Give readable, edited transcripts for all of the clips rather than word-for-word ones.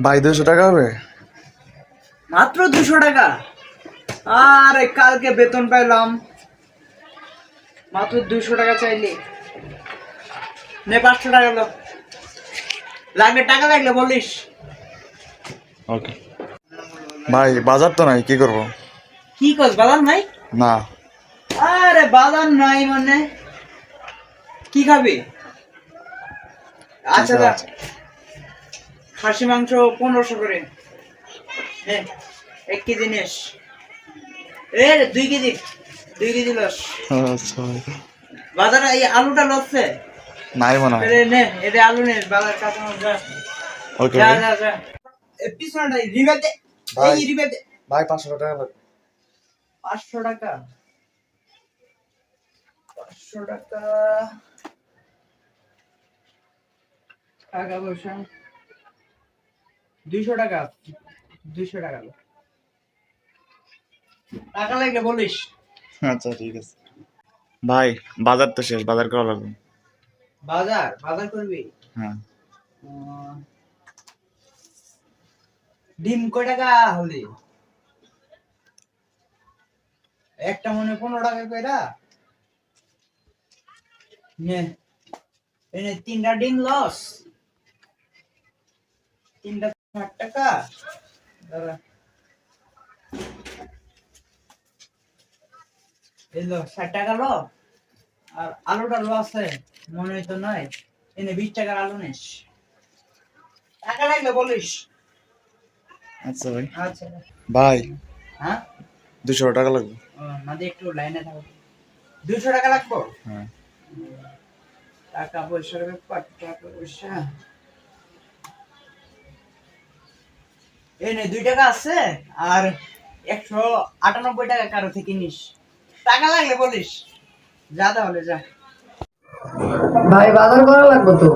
ভাই 200 টাকা হবে? মাত্র 200 টাকা? আরে কালকে বেতন পাইলাম, মাত্র 200 টাকা চাইলি? নে 500 টাকা লো। লাগলে টাকা লাগলে বলিস। ওকে ভাই, বাজার তো নাই, কি করব? কি কস, বাজার নাই? না। আরে বাজার নাই মানে কি খাবি? আচ্ছা ঠিক যা, আছে। খাসি মাংস 1500 করে নে, 1 কেজি নিস। 2 কেজি, 2 কেজি লস। আচ্ছা ভাই। বাজারে এই আলুটা লসছে। নাই মনে হয়। নে এটা আলু নে, বাজার কাঁচা মাছ যা। ওকে যা ভাই। যা যা। পিছনটা রিবেট দে, ভাই এই রিবেট দে। ভাই 500 টাকা লাগবে। 500 টাকা? 500 টাকা টাকা পয়সা 200 টাকা, 200 টাকা লো। টাকা লাগলে বলিস। আচ্ছা ঠিক আছে ভাই, বাজার তো শেষ, বাজার করা লাগবে। বাজার বাজার করবি? হ্যাঁ। আহ, ডিম কয় টাকা হলে? একটা মনে 15 টাকা কইরা নে। এনে 3টা ডিম লস, 3টা 60 টাকা। দাঁড়া, এই লো 60 টাকা লো। আর আলুটা লো আছে মনে হইতো নয়, এনে 20 টাকার আলু নিস। টাকা লাগলে বলিস। আচ্ছা ভাই। আচ্ছা। ভাই হ্যাঁ, 200 টাকা লাগবে। মাঝে একটু লাইনে থাকো। 200 টাকা লাগবো? হ্যাঁ। টাকা পয়সার ব্যাপার, টাকা পয়সা এই নে 2 টাকা আছে, আর 198 টাকা কারো থেকে নিস। টাকা লাগলে বলিস। যা তাহলে যা। ভাই বাজার করা লাগবে তো।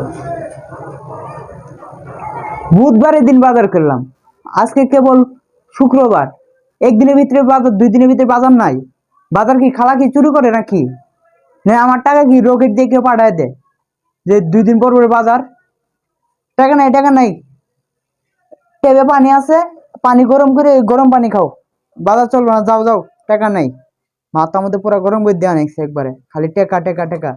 বুধবারের দিন বাজার করলাম, আজকে কেবল শুক্রবার। একদিনের ভিতরে বাজার, 2 দিনের ভিতরে বাজার নাই। বাজার কি খালা কি চুরি করে নাকি? না আমার টাকা কি রকেট দিয়ে কেউ পাঠায় দেয় যে 2 দিন পর পর বাজার? টাকা নাই, টাকা নাই। টেবে পানি আছে, পানি গরম করে গরম পানি খাও। বাজার চলবে না, যাও যাও। টাকা নাই, মাথা মধ্যে পুরো গরম করে দেওয়া নিচ্ছে একবারে, খালি টেকা টেকা টেকা।